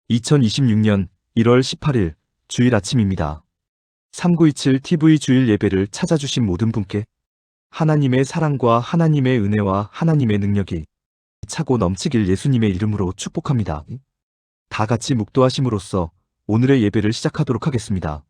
2026년 1월 18일 주일 아침입니다. 3927 TV 주일 예배를 찾아주신 모든 분께 하나님의 사랑과 하나님의 은혜와 하나님의 능력이 차고 넘치길 예수님의 이름으로 축복합니다. 다 같이 묵도하심으로써 오늘의 예배를 시작하도록 하겠습니다.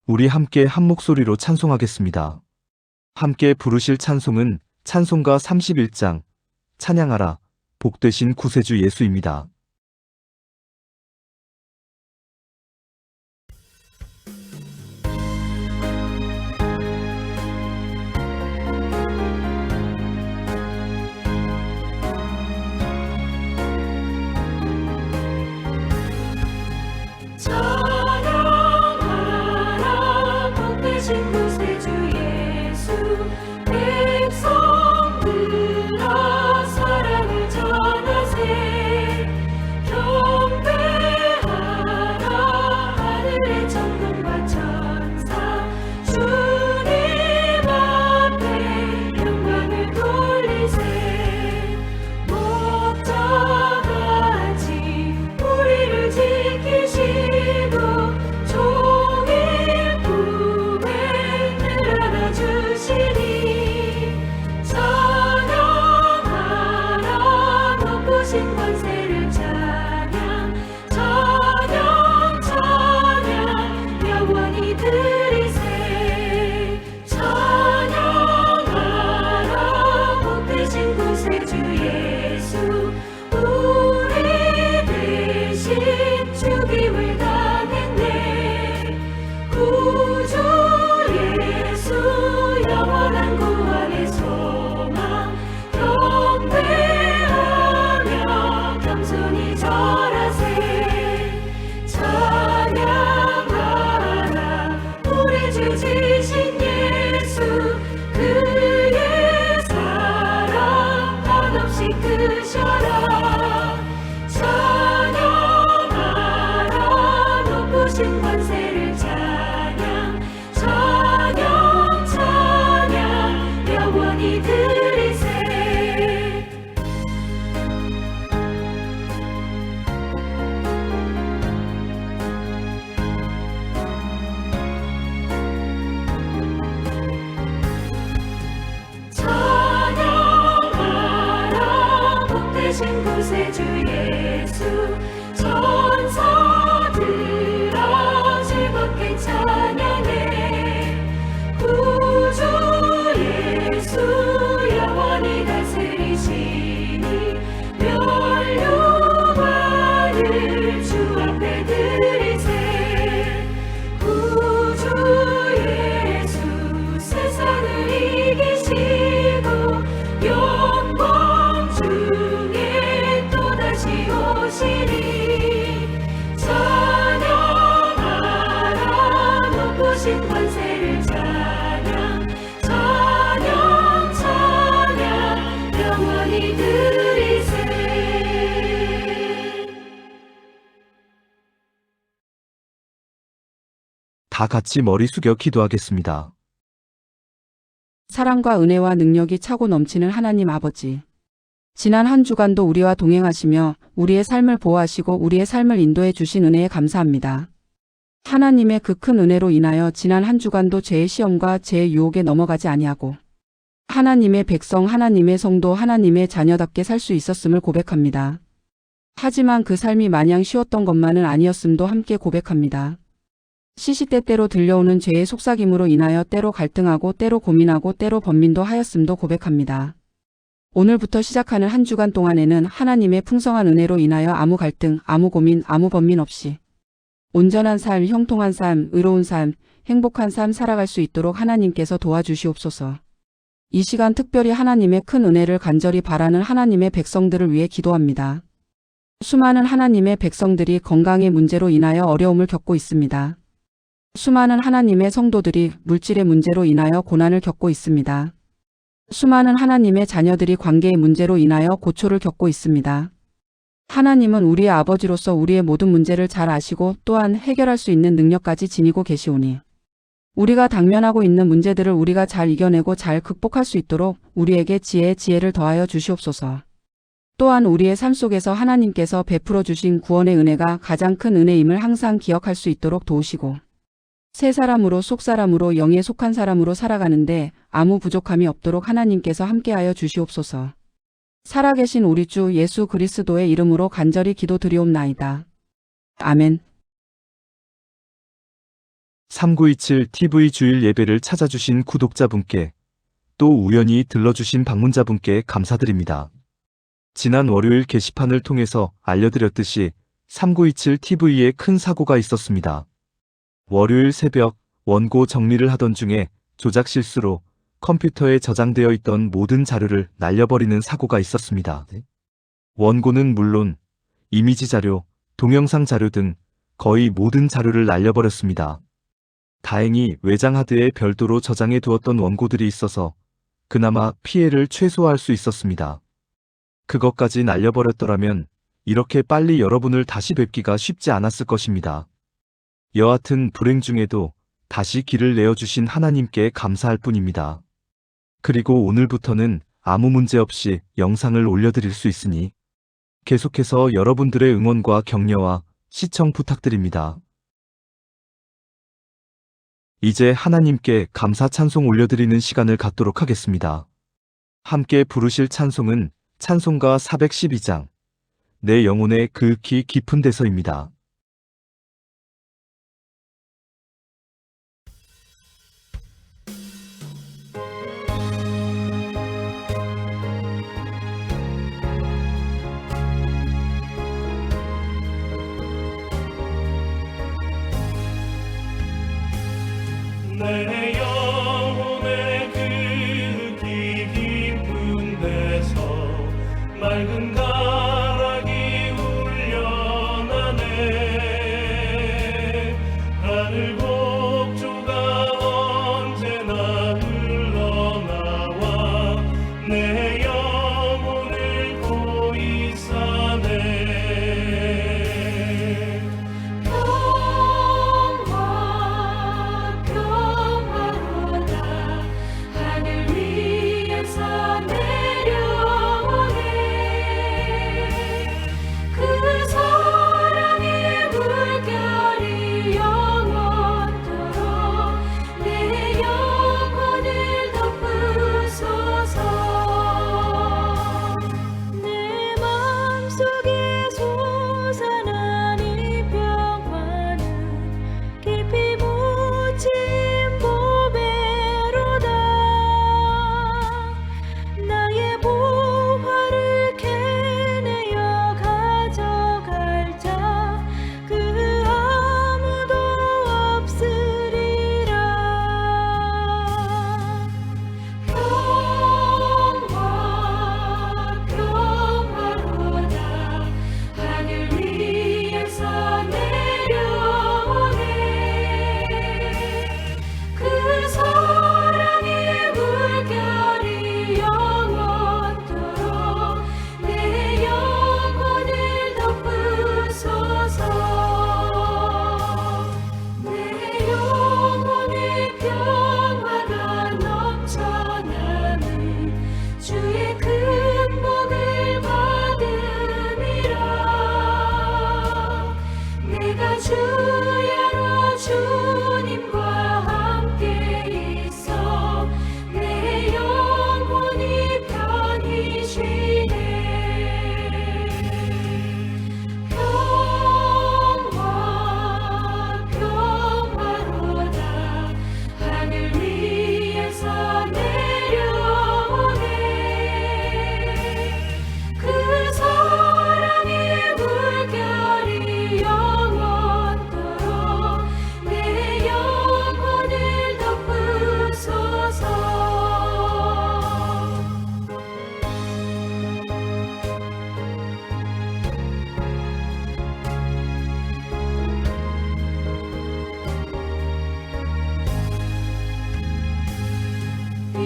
우리 함께 한 목소리로 찬송하겠습니다. 함께 부르실 찬송은 찬송가 31장 찬양하라 복되신 구세주 예수입니다. 구세주 예수 천사들아 즐겁게 찬양해 구주 예수 영원히 다스리시니 면류관을 주 앞에 드리세 구주 예수 세상을 이기시고 영광 중에 또다시 오시리 찬양하라 높으신 권세를 찬양 찬양 찬양 영원히 드리세. 다 같이 머리 숙여 기도하겠습니다. 사랑과 은혜와 능력이 차고 넘치는 하나님 아버지. 지난 한 주간도 우리와 동행하시며 우리의 삶을 보호하시고 우리의 삶을 인도해 주신 은혜에 감사합니다. 하나님의 그 큰 은혜로 인하여 지난 한 주간도 죄의 시험과 죄의 유혹에 넘어가지 아니하고 하나님의 백성, 하나님의 성도, 하나님의 자녀답게 살 수 있었음을 고백합니다. 하지만 그 삶이 마냥 쉬웠던 것만은 아니었음도 함께 고백합니다. 시시때때로 들려오는 죄의 속삭임으로 인하여 때로 갈등하고 때로 고민하고 때로 번민도 하였음도 고백합니다. 오늘부터 시작하는 한 주간 동안에는 하나님의 풍성한 은혜로 인하여 아무 갈등, 아무 고민, 아무 번민 없이 온전한 삶, 형통한 삶, 의로운 삶, 행복한 삶 살아갈 수 있도록 하나님께서 도와주시옵소서. 이 시간 특별히 하나님의 큰 은혜를 간절히 바라는 하나님의 백성들을 위해 기도합니다. 수많은 하나님의 백성들이 건강의 문제로 인하여 어려움을 겪고 있습니다. 수많은 하나님의 성도들이 물질의 문제로 인하여 고난을 겪고 있습니다. 수많은 하나님의 자녀들이 관계의 문제로 인하여 고초를 겪고 있습니다. 하나님은 우리의 아버지로서 우리의 모든 문제를 잘 아시고 또한 해결할 수 있는 능력까지 지니고 계시오니 우리가 당면하고 있는 문제들을 우리가 잘 이겨내고 잘 극복할 수 있도록 우리에게 지혜를 더하여 주시옵소서. 또한 우리의 삶 속에서 하나님께서 베풀어 주신 구원의 은혜가 가장 큰 은혜임을 항상 기억할 수 있도록 도우시고 새 사람으로 속 사람으로 영에 속한 사람으로 살아가는데 아무 부족함이 없도록 하나님께서 함께하여 주시옵소서. 살아계신 우리 주 예수 그리스도의 이름으로 간절히 기도드리옵나이다. 아멘. 3927 TV 주일 예배를 찾아주신 구독자분께 또 우연히 들러주신 방문자분께 감사드립니다. 지난 월요일 게시판을 통해서 알려드렸듯이 3927 TV에 큰 사고가 있었습니다. 월요일 새벽 원고 정리를 하던 중에 조작 실수로 컴퓨터에 저장되어 있던 모든 자료를 날려버리는 사고가 있었습니다. 원고는 물론 이미지 자료, 동영상 자료 등 거의 모든 자료를 날려버렸습니다. 다행히 외장 하드에 별도로 저장해 두었던 원고들이 있어서 그나마 피해를 최소화할 수 있었습니다. 그것까지 날려버렸더라면 이렇게 빨리 여러분을 다시 뵙기가 쉽지 않았을 것입니다. 여하튼 불행 중에도 다시 길을 내어주신 하나님께 감사할 뿐입니다. 그리고 오늘부터는 아무 문제 없이 영상을 올려드릴 수 있으니 계속해서 여러분들의 응원과 격려와 시청 부탁드립니다. 이제 하나님께 감사 찬송 올려드리는 시간을 갖도록 하겠습니다. 함께 부르실 찬송은 찬송가 412장 내 영혼의 그윽히 깊은 데서입니다. 내 영혼의 그윽히 깊은 데서 맑은 가락이 울려나네. 하늘 곡조가 언제나 흘러나와 내 영혼을 고이 싸네. 평화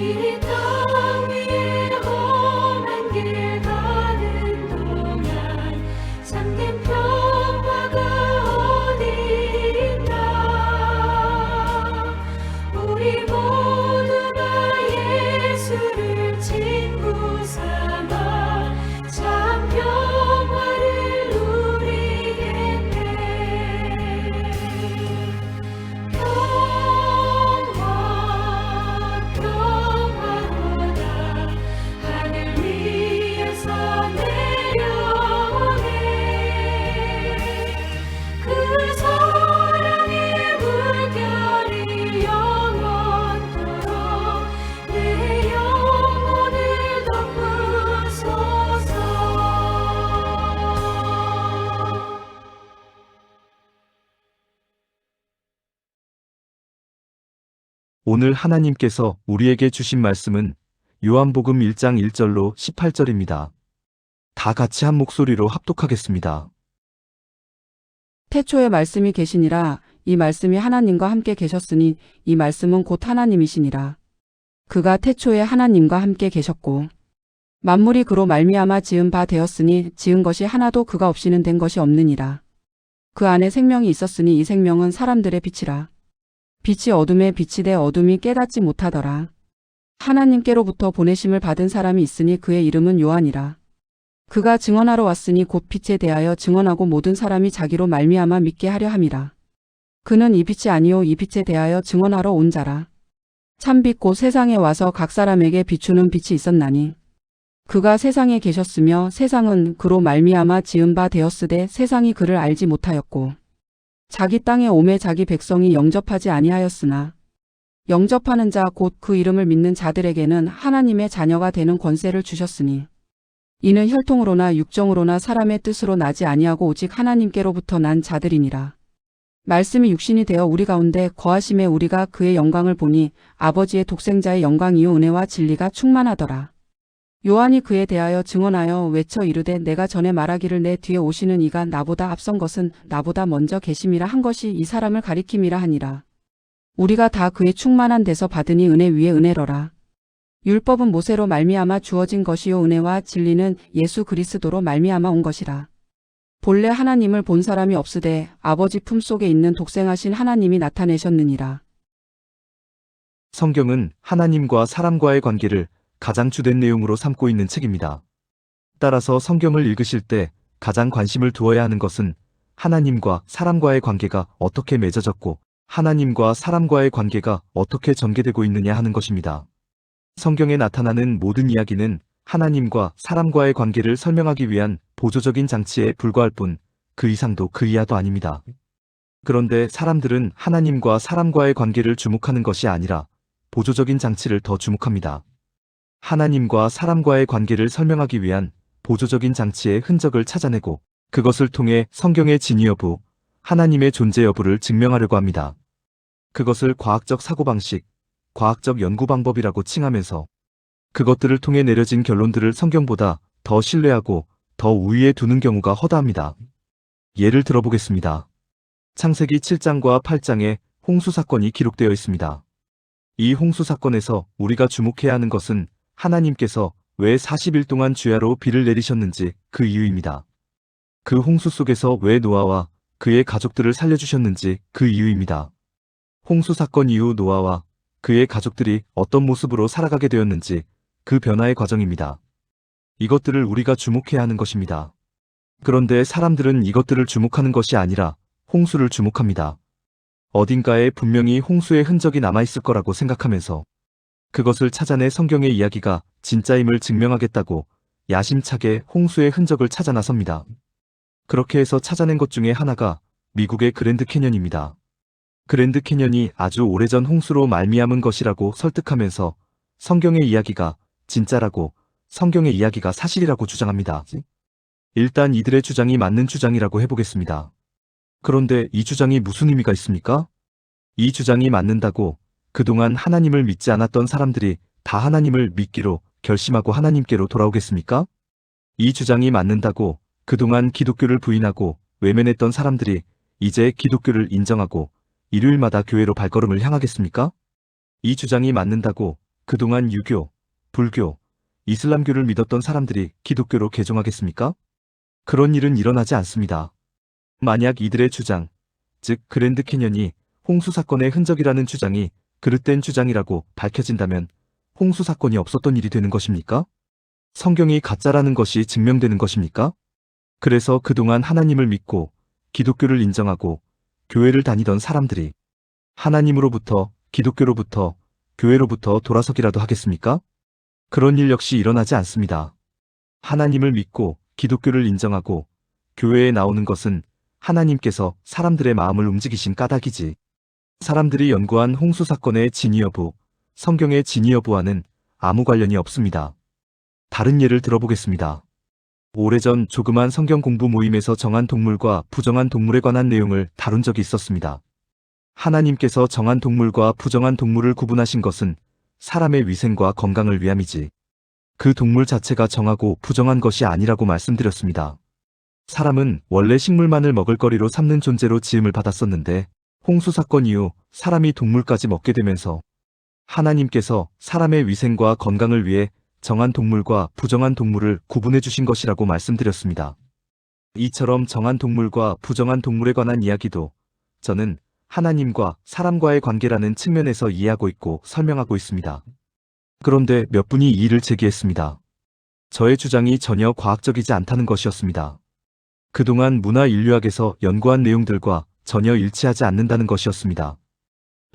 이 땅 위에 험한 길 가는 동안 참된 평화가 어디 있나. 우리 모두 다 예수를 친구 삼아 참 평화를 누리겠네. 평화 평화로다 하늘 위에서 내려오네. 그 사랑의 물결이 영원토록 내 영혼을 덮으소서. 오늘 하나님께서 우리에게 주신 말씀은 요한복음 1장 1절로 18절입니다. 다 같이 한 목소리로 합독하겠습니다. 태초에 말씀이 계시니라. 이 말씀이 하나님과 함께 계셨으니 이 말씀은 곧 하나님이시니라. 그가 태초에 하나님과 함께 계셨고 만물이 그로 말미암아 지은 바 되었으니 지은 것이 하나도 그가 없이는 된 것이 없느니라. 그 안에 생명이 있었으니 이 생명은 사람들의 빛이라. 빛이 어둠에 비치되 어둠이 깨닫지 못하더라. 하나님께로부터 보내심을 받은 사람이 있으니 그의 이름은 요한이라. 그가 증언하러 왔으니 곧 빛에 대하여 증언하고 모든 사람이 자기로 말미암아 믿게 하려 함이라. 그는 이 빛이 아니요 이 빛에 대하여 증언하러 온 자라. 참빛 곧 세상에 와서 각 사람에게 비추는 빛이 있었나니 그가 세상에 계셨으며 세상은 그로 말미암아 지은 바 되었으되 세상이 그를 알지 못하였고 자기 땅에 오매 자기 백성이 영접하지 아니하였으나 영접하는 자 곧 그 이름을 믿는 자들에게는 하나님의 자녀가 되는 권세를 주셨으니 이는 혈통으로나 육정으로나 사람의 뜻으로 나지 아니하고 오직 하나님께로부터 난 자들이니라. 말씀이 육신이 되어 우리 가운데 거하심에 우리가 그의 영광을 보니 아버지의 독생자의 영광이요 은혜와 진리가 충만하더라. 요한이 그에 대하여 증언하여 외쳐 이르되 내가 전에 말하기를 내 뒤에 오시는 이가 나보다 앞선 것은 나보다 먼저 계심이라 한 것이 이 사람을 가리킴이라 하니라. 우리가 다 그의 충만한 데서 받으니 은혜 위에 은혜로라. 율법은 모세로 말미암아 주어진 것이요 은혜와 진리는 예수 그리스도로 말미암아 온 것이라. 본래 하나님을 본 사람이 없으되 아버지 품속에 있는 독생하신 하나님이 나타내셨느니라. 성경은 하나님과 사람과의 관계를 가장 주된 내용으로 삼고 있는 책입니다. 따라서 성경을 읽으실 때 가장 관심을 두어야 하는 것은 하나님과 사람과의 관계가 어떻게 맺어졌고 하나님과 사람과의 관계가 어떻게 전개되고 있느냐 하는 것입니다. 성경에 나타나는 모든 이야기는 하나님과 사람과의 관계를 설명하기 위한 보조적인 장치에 불과할 뿐 그 이상도 그 이하도 아닙니다. 그런데 사람들은 하나님과 사람과의 관계를 주목하는 것이 아니라 보조적인 장치를 더 주목합니다. 하나님과 사람과의 관계를 설명하기 위한 보조적인 장치의 흔적을 찾아내고 그것을 통해 성경의 진위 여부, 하나님의 존재 여부를 증명하려고 합니다. 그것을 과학적 사고방식, 과학적 연구 방법이라고 칭하면서 그것들을 통해 내려진 결론들을 성경보다 더 신뢰하고 더 우위에 두는 경우가 허다합니다. 예를 들어보겠습니다. 창세기 7장과 8장에 홍수 사건이 기록되어 있습니다. 이 홍수 사건에서 우리가 주목해야 하는 것은 하나님께서 왜 40일 동안 주야로 비를 내리셨는지 그 이유입니다. 그 홍수 속에서 왜 노아와 그의 가족들을 살려주셨는지 그 이유입니다. 홍수 사건 이후 노아와 그의 가족들이 어떤 모습으로 살아가게 되었는지 그 변화의 과정입니다. 이것들을 우리가 주목해야 하는 것입니다. 그런데 사람들은 이것들을 주목하는 것이 아니라 홍수를 주목합니다. 어딘가에 분명히 홍수의 흔적이 남아있을 거라고 생각하면서 그것을 찾아내 성경의 이야기가 진짜임을 증명하겠다고 야심차게 홍수의 흔적을 찾아 나섭니다. 그렇게 해서 찾아낸 것 중에 하나가 미국의 그랜드 캐년입니다. 그랜드 캐년이 아주 오래전 홍수로 말미암은 것이라고 설득하면서 성경의 이야기가 진짜라고, 성경의 이야기가 사실이라고 주장합니다. 일단 이들의 주장이 맞는 주장이라고 해보겠습니다. 그런데 이 주장이 무슨 의미가 있습니까? 이 주장이 맞는다고 그동안 하나님을 믿지 않았던 사람들이 다 하나님을 믿기로 결심하고 하나님께로 돌아오겠습니까? 이 주장이 맞는다고 그동안 기독교를 부인하고 외면했던 사람들이 이제 기독교를 인정하고 일요일마다 교회로 발걸음을 향하겠습니까? 이 주장이 맞는다고 그동안 유교, 불교, 이슬람교를 믿었던 사람들이 기독교로 개종하겠습니까? 그런 일은 일어나지 않습니다. 만약 이들의 주장, 즉 그랜드 캐년이 홍수 사건의 흔적이라는 주장이 그릇된 주장이라고 밝혀진다면 홍수 사건이 없었던 일이 되는 것입니까? 성경이 가짜라는 것이 증명되는 것입니까? 그래서 그동안 하나님을 믿고 기독교를 인정하고 교회를 다니던 사람들이 하나님으로부터, 기독교로부터, 교회로부터 돌아서기라도 하겠습니까? 그런 일 역시 일어나지 않습니다. 하나님을 믿고 기독교를 인정하고 교회에 나오는 것은 하나님께서 사람들의 마음을 움직이신 까닭이지. 사람들이 연구한 홍수 사건의 진위 여부, 성경의 진위 여부와는 아무 관련이 없습니다. 다른 예를 들어보겠습니다. 오래전 조그만 성경 공부 모임에서 정한 동물과 부정한 동물에 관한 내용을 다룬 적이 있었습니다. 하나님께서 정한 동물과 부정한 동물을 구분하신 것은 사람의 위생과 건강을 위함이지. 그 동물 자체가 정하고 부정한 것이 아니라고 말씀드렸습니다. 사람은 원래 식물만을 먹을거리로 삼는 존재로 지음을 받았었는데 홍수 사건 이후 사람이 동물까지 먹게 되면서 하나님께서 사람의 위생과 건강을 위해 정한 동물과 부정한 동물을 구분해 주신 것이라고 말씀드렸습니다. 이처럼 정한 동물과 부정한 동물에 관한 이야기도 저는 하나님과 사람과의 관계라는 측면에서 이해하고 있고 설명하고 있습니다. 그런데 몇 분이 이의를 제기했습니다. 저의 주장이 전혀 과학적이지 않다는 것이었습니다. 그동안 문화 인류학에서 연구한 내용들과 전혀 일치하지 않는다는 것이었습니다.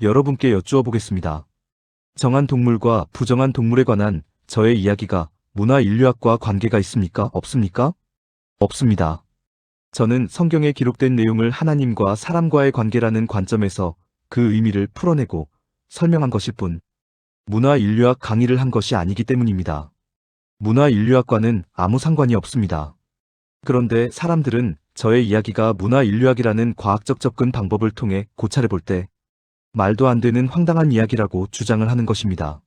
여러분께 여쭈어 보겠습니다. 정한 동물과 부정한 동물에 관한 저의 이야기가 문화 인류학과 관계가 있습니까? 없습니까? 없습니다. 저는 성경에 기록된 내용을 하나님과 사람과의 관계라는 관점에서 그 의미를 풀어내고 설명한 것일 뿐, 문화 인류학 강의를 한 것이 아니기 때문입니다. 문화 인류학과는 아무 상관이 없습니다. 그런데 사람들은 저의 이야기가 문화 인류학이라는 과학적 접근 방법을 통해 고찰해 볼 때 말도 안 되는 황당한 이야기라고 주장을 하는 것입니다.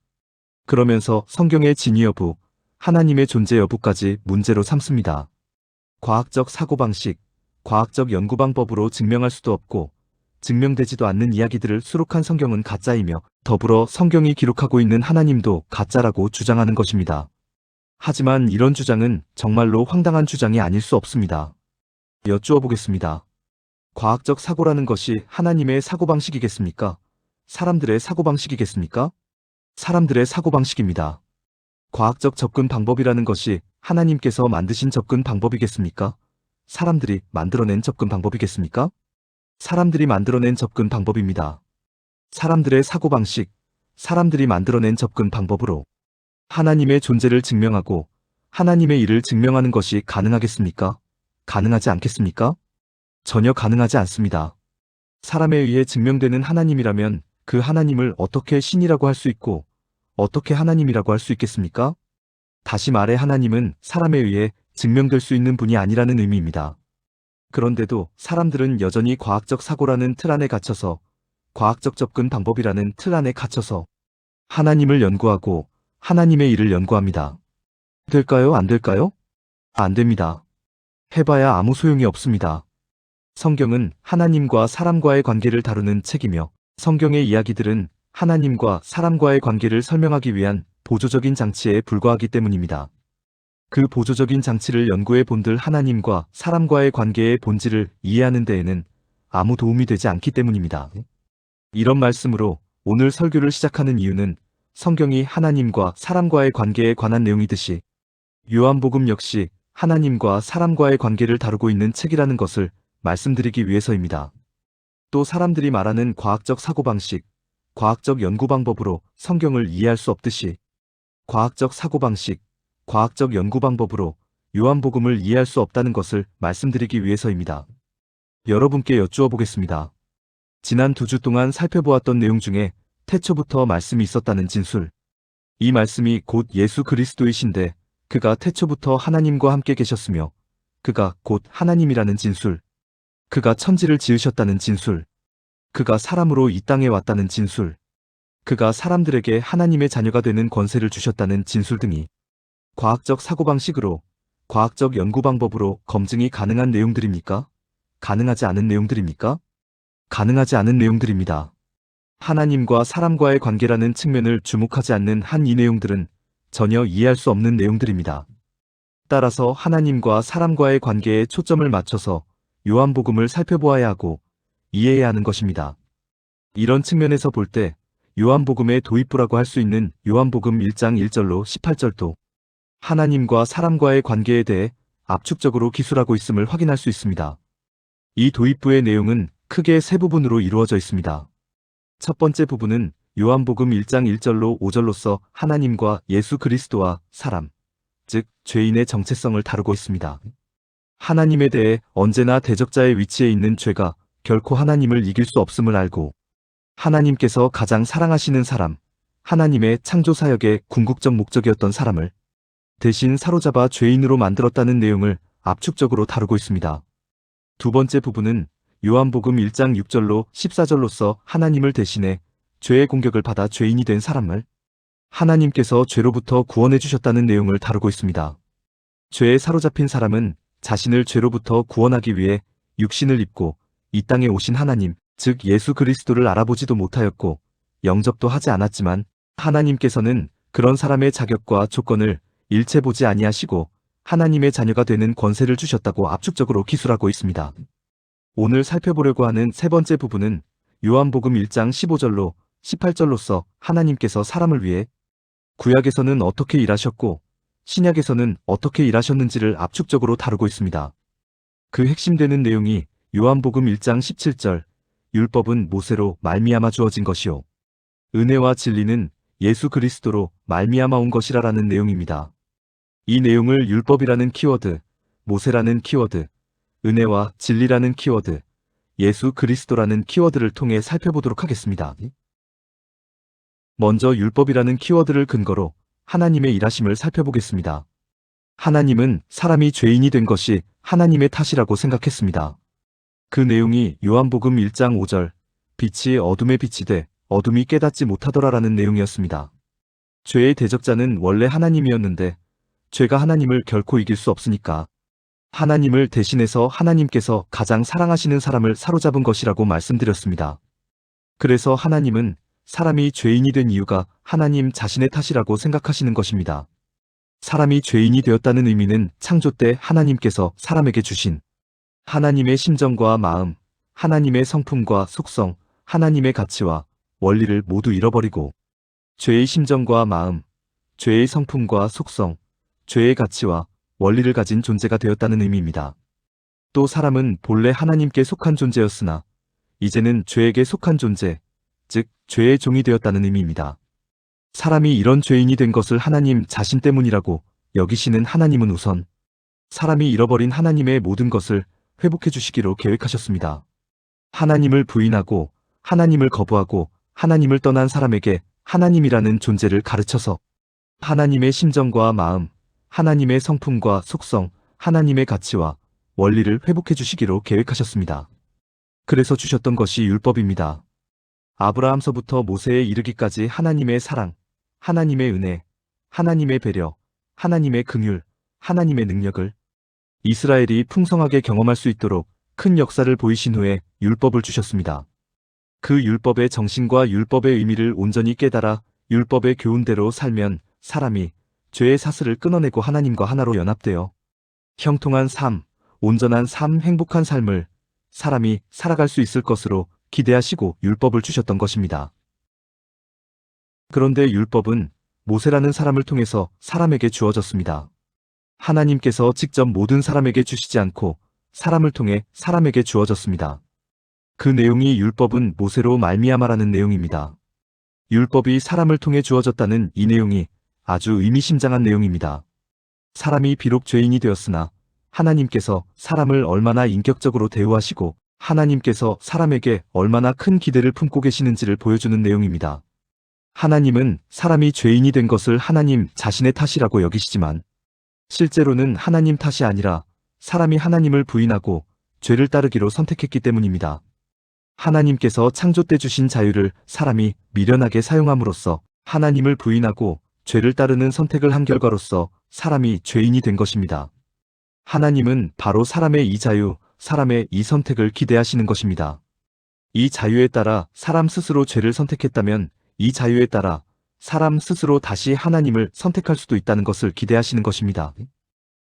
그러면서 성경의 진위 여부, 하나님의 존재 여부까지 문제로 삼습니다. 과학적 사고방식, 과학적 연구 방법으로 증명할 수도 없고 증명되지도 않는 이야기들을 수록한 성경은 가짜이며 더불어 성경이 기록하고 있는 하나님도 가짜라고 주장하는 것입니다. 하지만 이런 주장은 정말로 황당한 주장이 아닐 수 없습니다. 여쭈어 보겠습니다. 과학적 사고라는 것이 하나님의 사고방식이겠습니까? 사람들의 사고방식이겠습니까? 사람들의 사고방식입니다. 과학적 접근 방법이라는 것이 하나님께서 만드신 접근 방법이겠습니까? 사람들이 만들어낸 접근 방법이겠습니까? 사람들이 만들어낸 접근 방법입니다. 사람들의 사고방식, 사람들이 만들어낸 접근 방법으로 하나님의 존재를 증명하고 하나님의 일을 증명하는 것이 가능하겠습니까? 가능하지 않겠습니까? 전혀 가능하지 않습니다. 사람에 의해 증명되는 하나님이라면 그 하나님을 어떻게 신이라고 할 수 있고 어떻게 하나님이라고 할 수 있겠습니까? 다시 말해 하나님은 사람에 의해 증명될 수 있는 분이 아니라는 의미입니다. 그런데도 사람들은 여전히 과학적 사고라는 틀 안에 갇혀서 과학적 접근 방법이라는 틀 안에 갇혀서 하나님을 연구하고 하나님의 일을 연구합니다. 될까요? 안 될까요? 안 됩니다. 해봐야 아무 소용이 없습니다. 성경은 하나님과 사람과의 관계를 다루는 책이며 성경의 이야기들은 하나님과 사람과의 관계를 설명하기 위한 보조적인 장치에 불과하기 때문입니다. 그 보조적인 장치를 연구해 본들 하나님과 사람과의 관계의 본질을 이해하는 데에는 아무 도움이 되지 않기 때문입니다. 이런 말씀으로 오늘 설교를 시작하는 이유는 성경이 하나님과 사람과의 관계에 관한 내용이듯이 요한복음 역시 하나님과 사람과의 관계를 다루고 있는 책이라는 것을 말씀드리기 위해서입니다. 또 사람들이 말하는 과학적 사고방식, 과학적 연구 방법으로 성경을 이해할 수 없듯이 과학적 사고방식, 과학적 연구 방법으로 요한복음을 이해할 수 없다는 것을 말씀드리기 위해서입니다. 여러분께 여쭈어 보겠습니다. 지난 2주 동안 살펴보았던 내용 중에 태초부터 말씀이 있었다는 진술. 이 말씀이 곧 예수 그리스도이신데 그가 태초부터 하나님과 함께 계셨으며 그가 곧 하나님이라는 진술. 그가 천지를 지으셨다는 진술. 그가 사람으로 이 땅에 왔다는 진술. 그가 사람들에게 하나님의 자녀가 되는 권세를 주셨다는 진술 등이 과학적 사고방식으로 과학적 연구 방법으로 검증이 가능한 내용들입니까? 가능하지 않은 내용들입니까? 가능하지 않은 내용들입니다. 하나님과 사람과의 관계라는 측면을 주목하지 않는 한 이 내용들은 전혀 이해할 수 없는 내용들입니다. 따라서 하나님과 사람과의 관계에 초점을 맞춰서 요한복음을 살펴보아야 하고 이해해야 하는 것입니다. 이런 측면에서 볼 때 요한복음의 도입부라고 할 수 있는 요한복음 1장 1절로 18절도 하나님과 사람과의 관계에 대해 압축적으로 기술하고 있음을 확인할 수 있습니다. 이 도입부의 내용은 크게 세 부분으로 이루어져 있습니다. 첫 번째 부분은 요한복음 1장 1절로 5절로서 하나님과 예수 그리스도와 사람, 즉 죄인의 정체성을 다루고 있습니다. 하나님에 대해 언제나 대적자의 위치에 있는 죄가 결코 하나님을 이길 수 없음을 알고 하나님께서 가장 사랑하시는 사람, 하나님의 창조 사역의 궁극적 목적이었던 사람을 대신 사로잡아 죄인으로 만들었다는 내용을 압축적으로 다루고 있습니다. 두 번째 부분은 요한복음 1장 6절로 14절로서 하나님을 대신해 죄의 공격을 받아 죄인이 된 사람을 하나님께서 죄로부터 구원해 주셨다는 내용을 다루고 있습니다. 죄에 사로잡힌 사람은 자신을 죄로부터 구원하기 위해 육신을 입고 이 땅에 오신 하나님, 즉 예수 그리스도를 알아보지도 못하였고 영접도 하지 않았지만 하나님께서는 그런 사람의 자격과 조건을 일체 보지 아니하시고 하나님의 자녀가 되는 권세를 주셨다고 압축적으로 기술하고 있습니다. 오늘 살펴보려고 하는 세 번째 부분은 요한복음 1장 15절로 18절로서 하나님께서 사람을 위해 구약에서는 어떻게 일하셨고 신약에서는 어떻게 일하셨는지를 압축적으로 다루고 있습니다. 그 핵심되는 내용이 요한복음 1장 17절 율법은 모세로 말미암아 주어진 것이요 은혜와 진리는 예수 그리스도로 말미암아 온 것이라라는 내용입니다. 이 내용을 율법이라는 키워드, 모세라는 키워드, 은혜와 진리라는 키워드, 예수 그리스도라는 키워드를 통해 살펴보도록 하겠습니다. 먼저 율법이라는 키워드를 근거로 하나님의 일하심을 살펴보겠습니다. 하나님은 사람이 죄인이 된 것이 하나님의 탓이라고 생각했습니다. 그 내용이 요한복음 1장 5절, 빛이 어둠에 비치되 어둠이 깨닫지 못하더라라는 내용이었습니다. 죄의 대적자는 원래 하나님이었는데 죄가 하나님을 결코 이길 수 없으니까 하나님을 대신해서 하나님께서 가장 사랑하시는 사람을 사로잡은 것이라고 말씀드렸습니다. 그래서 하나님은 사람이 죄인이 된 이유가 하나님 자신의 탓이라고 생각하시는 것입니다. 사람이 죄인이 되었다는 의미는 창조 때 하나님께서 사람에게 주신 하나님의 심정과 마음, 하나님의 성품과 속성, 하나님의 가치와 원리를 모두 잃어버리고 죄의 심정과 마음, 죄의 성품과 속성, 죄의 가치와 원리를 가진 존재가 되었다는 의미입니다. 또 사람은 본래 하나님께 속한 존재였으나 이제는 죄에게 속한 존재, 즉 죄의 종이 되었다는 의미입니다. 사람이 이런 죄인이 된 것을 하나님 자신 때문이라고 여기시는 하나님은 우선 사람이 잃어버린 하나님의 모든 것을 회복해 주시기로 계획하셨습니다. 하나님을 부인하고 하나님을 거부하고 하나님을 떠난 사람에게 하나님이라는 존재를 가르쳐서 하나님의 심정과 마음, 하나님의 성품과 속성, 하나님의 가치와 원리를 회복해 주시기로 계획하셨습니다. 그래서 주셨던 것이 율법입니다. 아브라함서부터 모세에 이르기까지 하나님의 사랑, 하나님의 은혜, 하나님의 배려, 하나님의 긍휼, 하나님의 능력을 이스라엘이 풍성하게 경험할 수 있도록 큰 역사를 보이신 후에 율법을 주셨습니다. 그 율법의 정신과 율법의 의미를 온전히 깨달아 율법의 교훈대로 살면 사람이 죄의 사슬을 끊어내고 하나님과 하나로 연합되어 형통한 삶, 온전한 삶, 행복한 삶을 사람이 살아갈 수 있을 것으로 기대하시고 율법을 주셨던 것입니다. 그런데 율법은 모세라는 사람을 통해서 사람에게 주어졌습니다. 하나님께서 직접 모든 사람에게 주시지 않고 사람을 통해 사람에게 주어졌습니다. 그 내용이 율법은 모세로 말미암아라는 내용입니다. 율법이 사람을 통해 주어졌다는 이 내용이 아주 의미심장한 내용입니다. 사람이 비록 죄인이 되었으나 하나님께서 사람을 얼마나 인격적으로 대우하시고 하나님께서 사람에게 얼마나 큰 기대를 품고 계시는지를 보여주는 내용입니다. 하나님은 사람이 죄인이 된 것을 하나님 자신의 탓이라고 여기시지만 실제로는 하나님 탓이 아니라 사람이 하나님을 부인하고 죄를 따르기로 선택했기 때문입니다. 하나님께서 창조 때 주신 자유를 사람이 미련하게 사용함으로써 하나님을 부인하고 죄를 따르는 선택을 한 결과로서 사람이 죄인이 된 것입니다. 하나님은 바로 사람의 이 자유, 사람의 이 선택을 기대하시는 것입니다. 이 자유에 따라 사람 스스로 죄를 선택했다면 이 자유에 따라 사람 스스로 다시 하나님을 선택할 수도 있다는 것을 기대하시는 것입니다.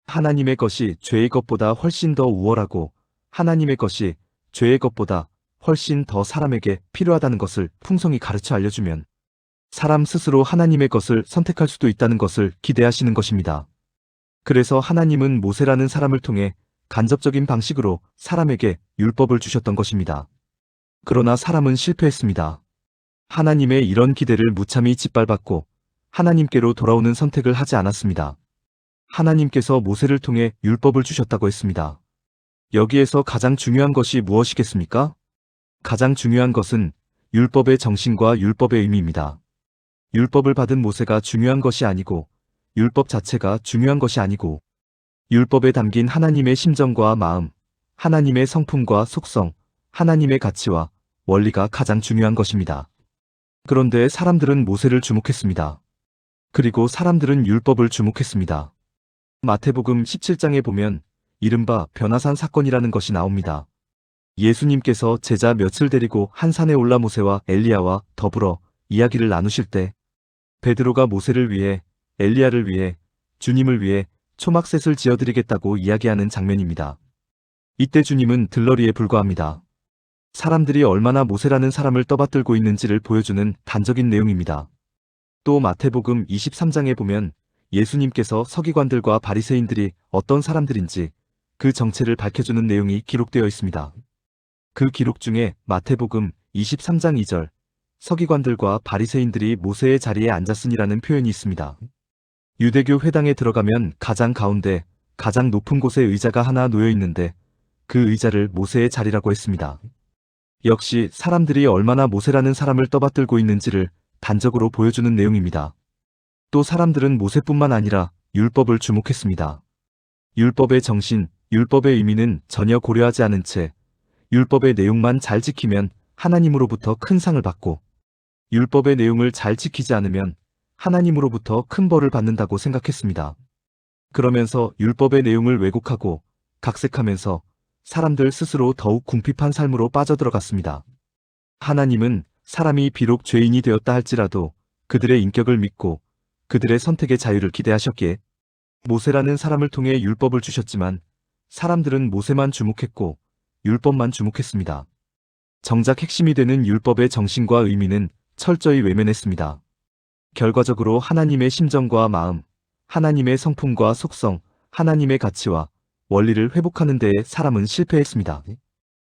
하나님의 것이 죄의 것보다 훨씬 더 우월하고 하나님의 것이 죄의 것보다 훨씬 더 사람에게 필요하다는 것을 풍성히 가르쳐 알려주면 사람 스스로 하나님의 것을 선택할 수도 있다는 것을 기대하시는 것입니다. 그래서 하나님은 모세라는 사람을 통해 간접적인 방식으로 사람에게 율법을 주셨던 것입니다. 그러나 사람은 실패했습니다. 하나님의 이런 기대를 무참히 짓밟았고 하나님께로 돌아오는 선택을 하지 않았습니다. 하나님께서 모세를 통해 율법을 주셨다고 했습니다. 여기에서 가장 중요한 것이 무엇이겠습니까? 가장 중요한 것은 율법의 정신과 율법의 의미입니다. 율법을 받은 모세가 중요한 것이 아니고 율법 자체가 중요한 것이 아니고 율법에 담긴 하나님의 심정과 마음, 하나님의 성품과 속성, 하나님의 가치와 원리가 가장 중요한 것입니다. 그런데 사람들은 모세를 주목했습니다. 그리고 사람들은 율법을 주목했습니다. 마태복음 17장에 보면 이른바 변화산 사건이라는 것이 나옵니다. 예수님께서 제자 몇을 데리고 한 산에 올라 모세와 엘리야와 더불어 이야기를 나누실 때 베드로가 모세를 위해 엘리야를 위해 주님을 위해 초막셋을 지어드리겠다고 이야기하는 장면입니다. 이때 주님은 들러리에 불과합니다. 사람들이 얼마나 모세라는 사람을 떠받들고 있는지를 보여주는 단적인 내용입니다. 또 마태복음 23장에 보면 예수님께서 서기관들과 바리새인들이 어떤 사람들인지 그 정체를 밝혀주는 내용이 기록되어 있습니다. 그 기록 중에 마태복음 23장 2절 서기관들과 바리새인들이 모세의 자리에 앉았으니라는 표현이 있습니다. 유대교 회당에 들어가면 가장 가운데 가장 높은 곳에 의자가 하나 놓여 있는데 그 의자를 모세의 자리라고 했습니다. 역시 사람들이 얼마나 모세라는 사람을 떠받들고 있는지를 단적으로 보여주는 내용입니다. 또 사람들은 모세뿐만 아니라 율법을 주목했습니다. 율법의 정신, 율법의 의미는 전혀 고려하지 않은 채 율법의 내용만 잘 지키면 하나님으로부터 큰 상을 받고 율법의 내용을 잘 지키지 않으면 하나님으로부터 큰 벌을 받는다고 생각했습니다. 그러면서 율법의 내용을 왜곡하고 각색하면서 사람들 스스로 더욱 궁핍한 삶으로 빠져들어갔습니다. 하나님은 사람이 비록 죄인이 되었다 할지라도 그들의 인격을 믿고 그들의 선택의 자유를 기대하셨기에 모세라는 사람을 통해 율법을 주셨지만 사람들은 모세만 주목했고 율법만 주목했습니다. 정작 핵심이 되는 율법의 정신과 의미는 철저히 외면했습니다. 결과적으로 하나님의 심정과 마음, 하나님의 성품과 속성, 하나님의 가치와 원리를 회복하는 데에 사람은 실패했습니다.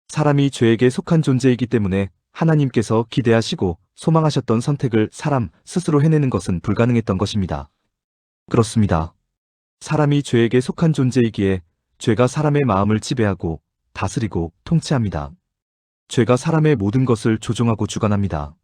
사람이 죄에게 속한 존재이기 때문에 하나님께서 기대하시고 소망하셨던 선택을 사람 스스로 해내는 것은 불가능했던 것입니다. 그렇습니다. 사람이 죄에게 속한 존재이기에 죄가 사람의 마음을 지배하고 다스리고 통치합니다. 죄가 사람의 모든 것을 조종하고 주관합니다.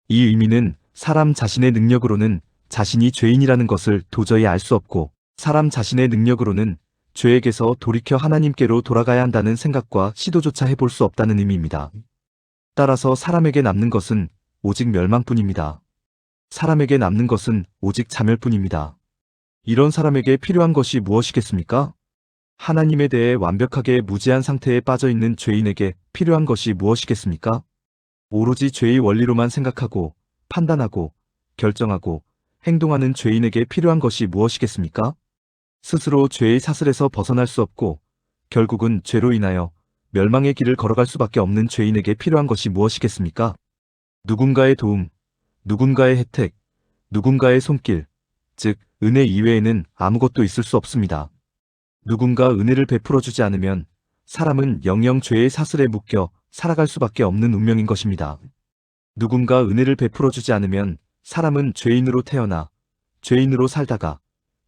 이 의미는 사람 자신의 능력으로는 자신이 죄인이라는 것을 도저히 알 수 없고 사람 자신의 능력으로는 죄에게서 돌이켜 하나님께로 돌아가야 한다는 생각과 시도조차 해볼 수 없다는 의미입니다. 따라서 사람에게 남는 것은 오직 멸망뿐입니다. 사람에게 남는 것은 오직 자멸뿐입니다. 이런 사람에게 필요한 것이 무엇이겠습니까? 하나님에 대해 완벽하게 무지한 상태에 빠져있는 죄인에게 필요한 것이 무엇이겠습니까? 오로지 죄의 원리로만 생각하고 판단하고 결정하고 행동하는 죄인에게 필요한 것이 무엇이겠습니까? 스스로 죄의 사슬에서 벗어날 수 없고 결국은 죄로 인하여 멸망의 길을 걸어갈 수밖에 없는 죄인에게 필요한 것이 무엇이겠습니까? 누군가의 도움, 누군가의 혜택, 누군가의 손길, 즉 은혜 이외에는 아무것도 있을 수 없습니다. 누군가 은혜를 베풀어주지 않으면 사람은 영영 죄의 사슬에 묶여 살아갈 수밖에 없는 운명인 것입니다. 누군가 은혜를 베풀어주지 않으면 사람은 죄인으로 태어나 죄인으로 살다가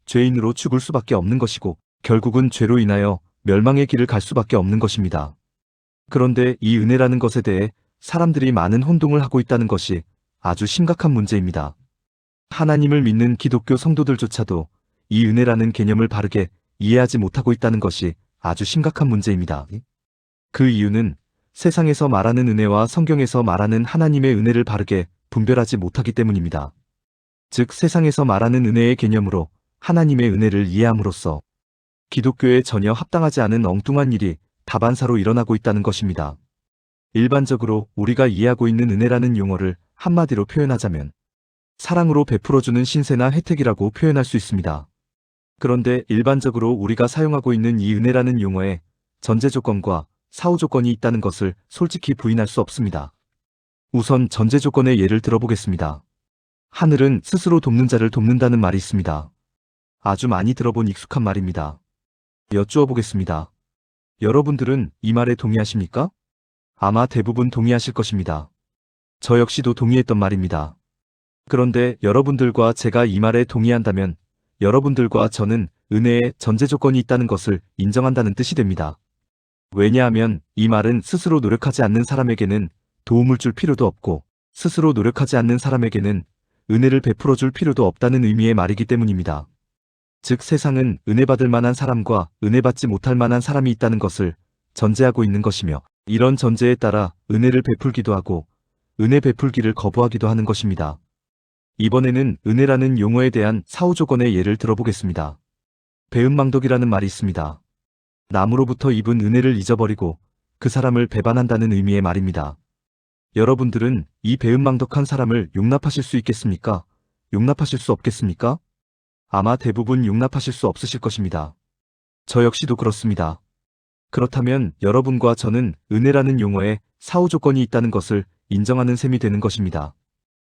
죄인으로 죽을 수밖에 없는 것이고 결국은 죄로 인하여 멸망의 길을 갈 수밖에 없는 것입니다. 그런데 이 은혜라는 것에 대해 사람들이 많은 혼동을 하고 있다는 것이 아주 심각한 문제입니다. 하나님을 믿는 기독교 성도들조차도 이 은혜라는 개념을 바르게 이해하지 못하고 있다는 것이 아주 심각한 문제입니다. 그 이유는 세상에서 말하는 은혜와 성경에서 말하는 하나님의 은혜를 바르게 분별하지 못하기 때문입니다. 즉 세상에서 말하는 은혜의 개념으로 하나님의 은혜를 이해함으로써 기독교에 전혀 합당하지 않은 엉뚱한 일이 다반사로 일어나고 있다는 것입니다. 일반적으로 우리가 이해하고 있는 은혜라는 용어를 한마디로 표현하자면 사랑으로 베풀어주는 신세나 혜택이라고 표현할 수 있습니다. 그런데 일반적으로 우리가 사용하고 있는 이 은혜라는 용어에 전제 조건과 사후 조건이 있다는 것을 솔직히 부인할 수 없습니다. 우선 전제 조건의 예를 들어보겠습니다. 하늘은 스스로 돕는 자를 돕는다는 말이 있습니다. 아주 많이 들어본 익숙한 말입니다. 여쭈어 보겠습니다. 여러분들은 이 말에 동의하십니까? 아마 대부분 동의하실 것입니다. 저 역시도 동의했던 말입니다. 그런데 여러분들과 제가 이 말에 동의한다면 여러분들과 저는 은혜에 전제 조건이 있다는 것을 인정한다는 뜻이 됩니다. 왜냐하면 이 말은 스스로 노력하지 않는 사람에게는 도움을 줄 필요도 없고 스스로 노력하지 않는 사람에게는 은혜를 베풀어 줄 필요도 없다는 의미의 말이기 때문입니다. 즉 세상은 은혜 받을 만한 사람과 은혜 받지 못할 만한 사람이 있다는 것을 전제하고 있는 것이며 이런 전제에 따라 은혜를 베풀기도 하고 은혜 베풀기를 거부하기도 하는 것입니다. 이번에는 은혜라는 용어에 대한 사후 조건의 예를 들어보겠습니다. 배은망덕이라는 말이 있습니다. 남으로부터 입은 은혜를 잊어버리고 그 사람을 배반한다는 의미의 말입니다. 여러분들은 이 배은망덕한 사람을 용납하실 수 있겠습니까? 용납하실 수 없겠습니까? 아마 대부분 용납하실 수 없으실 것입니다. 저 역시도 그렇습니다. 그렇다면 여러분과 저는 은혜라는 용어에 사후 조건이 있다는 것을 인정하는 셈이 되는 것입니다.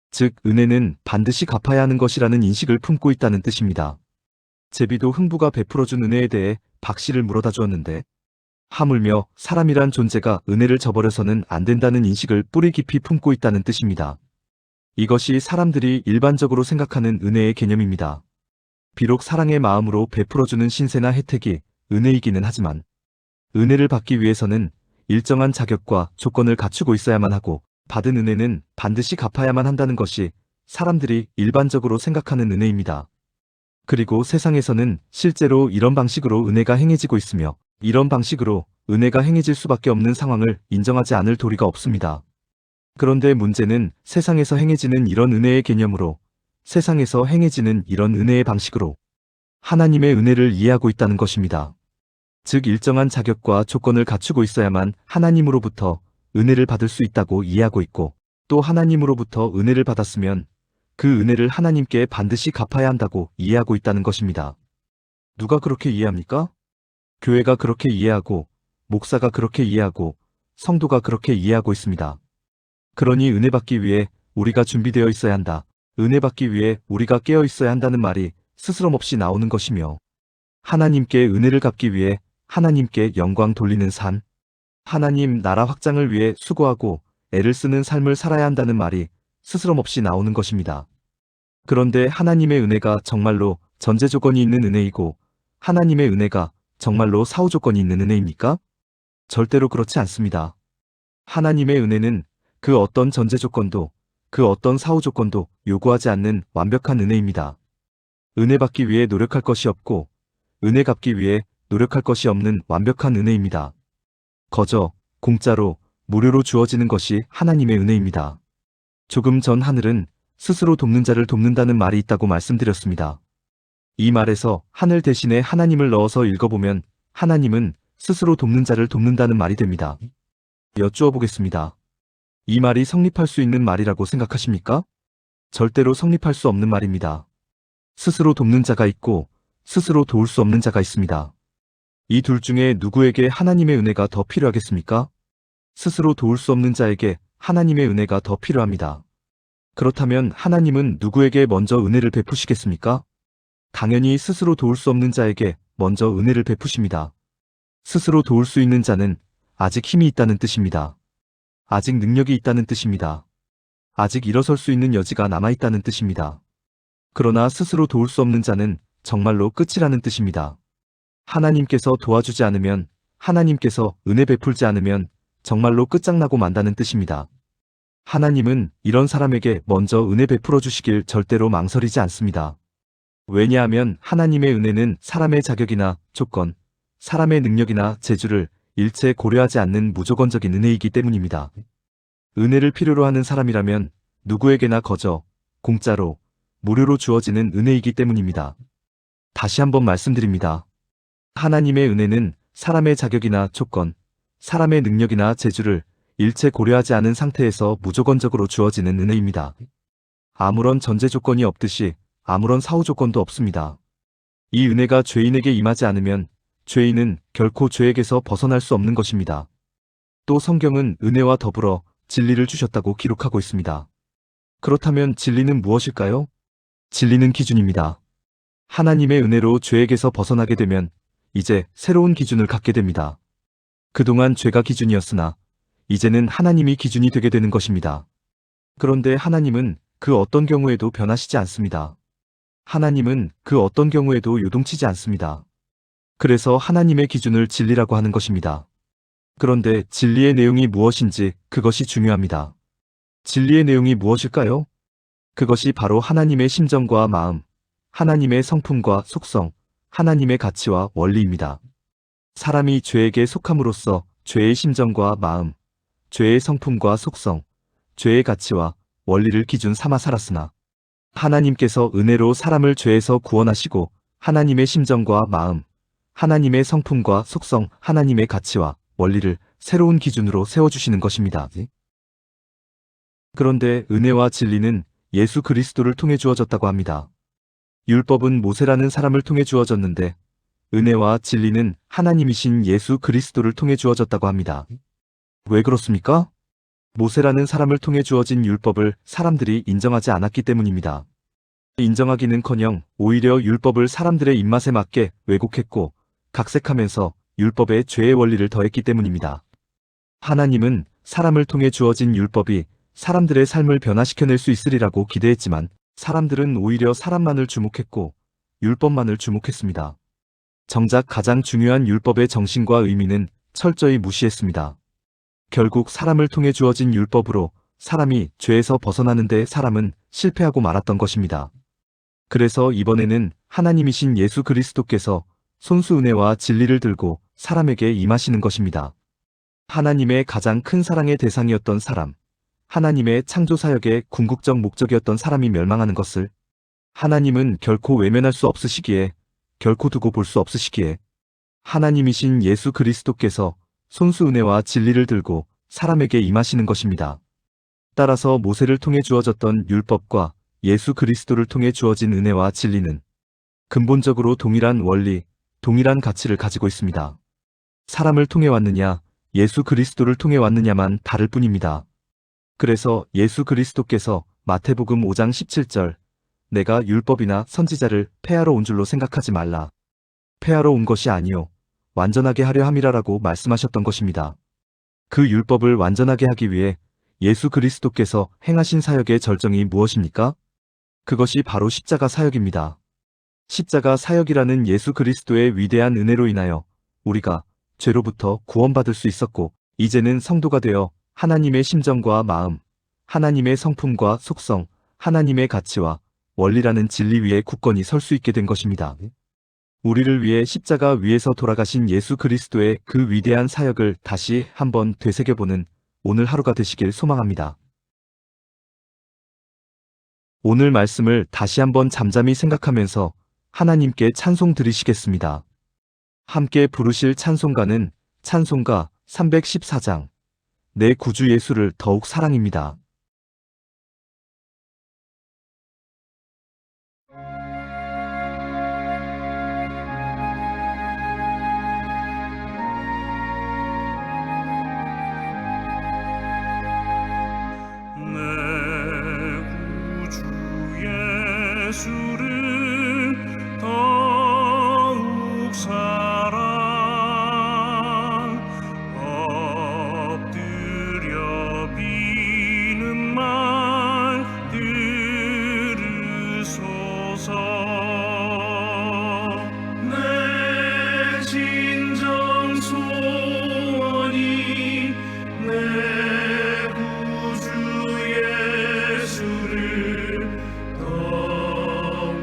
즉 은혜는 반드시 갚아야 하는 것이라는 인식을 품고 있다는 뜻입니다. 제비도 흥부가 베풀어준 은혜에 대해 박씨를 물어다 주었는데 하물며 사람이란 존재가 은혜를 저버려서는 안 된다는 인식을 뿌리 깊이 품고 있다는 뜻입니다. 이것이 사람들이 일반적으로 생각하는 은혜의 개념입니다. 비록 사랑의 마음으로 베풀어주는 신세나 혜택이 은혜이기는 하지만 은혜를 받기 위해서는 일정한 자격과 조건을 갖추고 있어야만 하고 받은 은혜는 반드시 갚아야만 한다는 것이 사람들이 일반적으로 생각하는 은혜입니다. 그리고 세상에서는 실제로 이런 방식으로 은혜가 행해지고 있으며 이런 방식으로 은혜가 행해질 수밖에 없는 상황을 인정하지 않을 도리가 없습니다. 그런데 문제는 세상에서 행해지는 이런 은혜의 개념으로 세상에서 행해지는 이런 은혜의 방식으로 하나님의 은혜를 이해하고 있다는 것입니다. 즉 일정한 자격과 조건을 갖추고 있어야만 하나님으로부터 은혜를 받을 수 있다고 이해하고 있고 또 하나님으로부터 은혜를 받았으면 그 은혜를 하나님께 반드시 갚아야 한다고 이해하고 있다는 것입니다. 누가 그렇게 이해합니까? 교회가 그렇게 이해하고 목사가 그렇게 이해하고 성도가 그렇게 이해하고 있습니다. 그러니 은혜 받기 위해 우리가 준비되어 있어야 한다. 은혜 받기 위해 우리가 깨어 있어야 한다는 말이 스스럼없이 나오는 것이며 하나님께 은혜를 갚기 위해 하나님께 영광 돌리는 삶, 하나님 나라 확장을 위해 수고하고 애를 쓰는 삶을 살아야 한다는 말이 스스럼없이 나오는 것입니다. 그런데 하나님의 은혜가 정말로 전제 조건이 있는 은혜이고 하나님의 은혜가 정말로 사후 조건이 있는 은혜입니까? 절대로 그렇지 않습니다. 하나님의 은혜는 그 어떤 전제 조건도 그 어떤 사후 조건도 요구하지 않는 완벽한 은혜입니다. 은혜 받기 위해 노력할 것이 없고 은혜 갚기 위해 노력할 것이 없는 완벽한 은혜입니다. 거저 공짜로 무료로 주어지는 것이 하나님의 은혜입니다. 조금 전 하늘은 스스로 돕는 자를 돕는다는 말이 있다고 말씀드렸습니다. 이 말에서 하늘 대신에 하나님을 넣어서 읽어보면 하나님은 스스로 돕는 자를 돕는다는 말이 됩니다. 여쭈어 보겠습니다. 이 말이 성립할 수 있는 말이라고 생각하십니까? 절대로 성립할 수 없는 말입니다. 스스로 돕는 자가 있고 스스로 도울 수 없는 자가 있습니다. 이 둘 중에 누구에게 하나님의 은혜가 더 필요하겠습니까? 스스로 도울 수 없는 자에게 하나님의 은혜가 더 필요합니다. 그렇다면 하나님은 누구에게 먼저 은혜를 베푸시겠습니까? 당연히 스스로 도울 수 없는 자에게 먼저 은혜를 베푸십니다. 스스로 도울 수 있는 자는 아직 힘이 있다는 뜻입니다. 아직 능력이 있다는 뜻입니다. 아직 일어설 수 있는 여지가 남아있다는 뜻입니다. 그러나 스스로 도울 수 없는 자는 정말로 끝이라는 뜻입니다. 하나님께서 도와주지 않으면, 하나님께서 은혜 베풀지 않으면 정말로 끝장나고 만다는 뜻입니다. 하나님은 이런 사람에게 먼저 은혜 베풀어 주시길 절대로 망설이지 않습니다. 왜냐하면 하나님의 은혜는 사람의 자격이나 조건, 사람의 능력이나 재주를 일체 고려하지 않는 무조건적인 은혜이기 때문입니다. 은혜를 필요로 하는 사람이라면 누구에게나 거저, 공짜로, 무료로 주어지는 은혜이기 때문입니다. 다시 한번 말씀드립니다. 하나님의 은혜는 사람의 자격이나 조건, 사람의 능력이나 재주를 일체 고려하지 않은 상태에서 무조건적으로 주어지는 은혜입니다. 아무런 전제 조건이 없듯이 아무런 사후 조건도 없습니다. 이 은혜가 죄인에게 임하지 않으면 죄인은 결코 죄에게서 벗어날 수 없는 것입니다. 또 성경은 은혜와 더불어 진리를 주셨다고 기록하고 있습니다. 그렇다면 진리는 무엇일까요? 진리는 기준입니다. 하나님의 은혜로 죄에게서 벗어나게 되면 이제 새로운 기준을 갖게 됩니다. 그동안 죄가 기준이었으나 이제는 하나님이 기준이 되게 되는 것입니다. 그런데 하나님은 그 어떤 경우에도 변하시지 않습니다. 하나님은 그 어떤 경우에도 요동치지 않습니다. 그래서 하나님의 기준을 진리라고 하는 것입니다. 그런데 진리의 내용이 무엇인지 그것이 중요합니다. 진리의 내용이 무엇일까요? 그것이 바로 하나님의 심정과 마음, 하나님의 성품과 속성, 하나님의 가치와 원리입니다. 사람이 죄에게 속함으로써 죄의 심정과 마음, 죄의 성품과 속성, 죄의 가치와 원리를 기준 삼아 살았으나 하나님께서 은혜로 사람을 죄에서 구원하시고 하나님의 심정과 마음, 하나님의 성품과 속성, 하나님의 가치와 원리를 새로운 기준으로 세워주시는 것입니다. 그런데 은혜와 진리는 예수 그리스도를 통해 주어졌다고 합니다. 율법은 모세라는 사람을 통해 주어졌는데 은혜와 진리는 하나님이신 예수 그리스도를 통해 주어졌다고 합니다. 왜 그렇습니까? 모세라는 사람을 통해 주어진 율법을 사람들이 인정하지 않았기 때문입니다. 인정하기는커녕 오히려 율법을 사람들의 입맛에 맞게 왜곡했고 각색하면서 율법에 죄의 원리를 더했기 때문입니다. 하나님은 사람을 통해 주어진 율법이 사람들의 삶을 변화시켜낼 수 있으리라고 기대했지만 사람들은 오히려 사람만을 주목했고 율법만을 주목했습니다. 정작 가장 중요한 율법의 정신과 의미는 철저히 무시했습니다. 결국 사람을 통해 주어진 율법으로 사람이 죄에서 벗어나는데 사람은 실패하고 말았던 것입니다. 그래서 이번에는 하나님이신 예수 그리스도께서 손수 은혜와 진리를 들고 사람에게 임하시는 것입니다. 하나님의 가장 큰 사랑의 대상이었던 사람, 하나님의 창조사역의 궁극적 목적이었던 사람이 멸망하는 것을 하나님은 결코 외면할 수 없으시기에, 결코 두고 볼 수 없으시기에 하나님이신 예수 그리스도께서 손수 은혜와 진리를 들고 사람에게 임하시는 것입니다. 따라서 모세를 통해 주어졌던 율법과 예수 그리스도를 통해 주어진 은혜와 진리는 근본적으로 동일한 원리, 동일한 가치를 가지고 있습니다. 사람을 통해 왔느냐, 예수 그리스도를 통해 왔느냐만 다를 뿐입니다. 그래서 예수 그리스도께서 마태복음 5장 17절 내가 율법이나 선지자를 폐하러 온 줄로 생각하지 말라. 폐하러 온 것이 아니요 완전하게 하려 함이라라고 말씀하셨던 것입니다. 그 율법을 완전하게 하기 위해 예수 그리스도께서 행하신 사역의 절정이 무엇입니까? 그것이 바로 십자가 사역입니다. 십자가 사역이라는 예수 그리스도의 위대한 은혜로 인하여 우리가 죄로부터 구원받을 수 있었고 이제는 성도가 되어 하나님의 심정과 마음, 하나님의 성품과 속성, 하나님의 가치와 원리라는 진리 위에 굳건히 설 수 있게 된 것입니다. 우리를 위해 십자가 위에서 돌아가신 예수 그리스도의 그 위대한 사역을 다시 한번 되새겨보는 오늘 하루가 되시길 소망합니다. 오늘 말씀을 다시 한번 잠잠히 생각하면서 하나님께 찬송 드리시겠습니다. 함께 부르실 찬송가는 찬송가 314장 내 구주 예수를 더욱 사랑입니다. 예수를 더욱 사랑 엎드려 비는 말 들으소서 내 진정 소원이 내 구주 예수를 더욱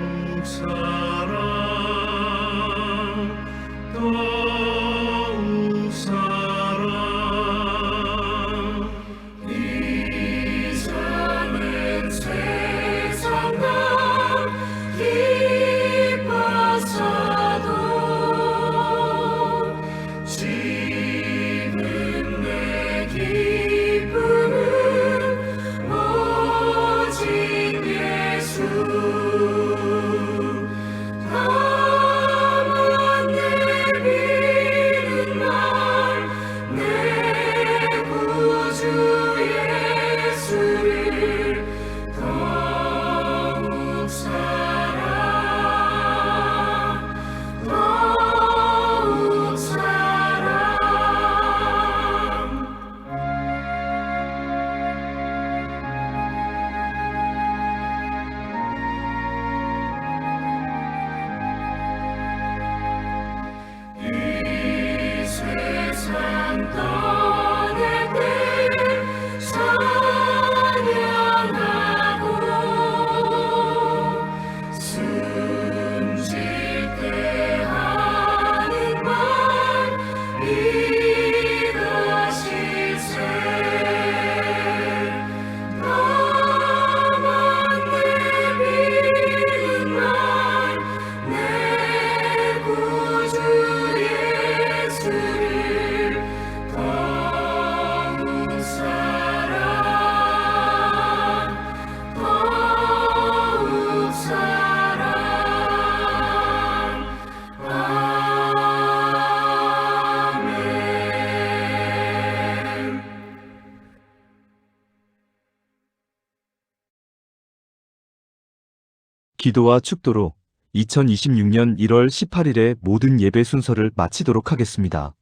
기도와 축도로 2026년 1월 18일에 모든 예배 순서를 마치도록 하겠습니다.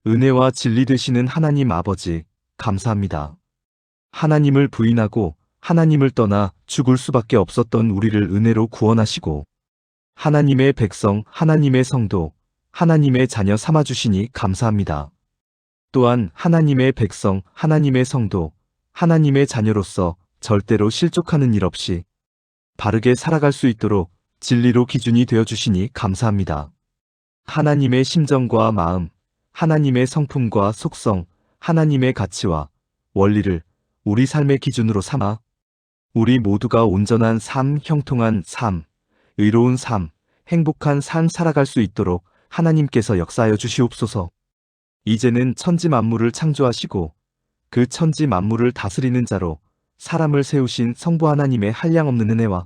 은혜와 진리 되시는 하나님 아버지, 감사합니다. 하나님을 부인하고 하나님을 떠나 죽을 수밖에 없었던 우리를 은혜로 구원하시고 하나님의 백성, 하나님의 성도, 하나님의 자녀 삼아주시니 감사합니다. 또한 하나님의 백성, 하나님의 성도, 하나님의 자녀로서 절대로 실족하는 일 없이 바르게 살아갈 수 있도록 진리로 기준이 되어주시니 감사합니다. 하나님의 심정과 마음, 하나님의 성품과 속성, 하나님의 가치와 원리를 우리 삶의 기준으로 삼아 우리 모두가 온전한 삶, 형통한 삶, 의로운 삶, 행복한 삶 살아갈 수 있도록 하나님께서 역사하여 주시옵소서. 이제는 천지 만물을 창조하시고 그 천지 만물을 다스리는 자로 사람을 세우신 성부 하나님의 한량없는 은혜와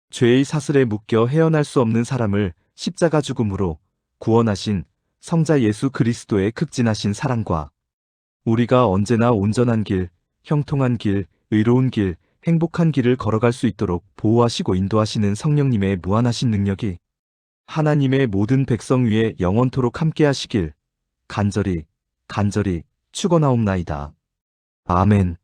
죄의 사슬에 묶여 헤어날 수 없는 사람을 십자가 죽음으로 구원하신 성자 예수 그리스도의 극진하신 사랑과 우리가 언제나 온전한 길, 형통한 길, 의로운 길, 행복한 길을 걸어갈 수 있도록 보호하시고 인도하시는 성령님의 무한하신 능력이 하나님의 모든 백성 위에 영원토록 함께 하시길 간절히 축원하옵나이다. 아멘.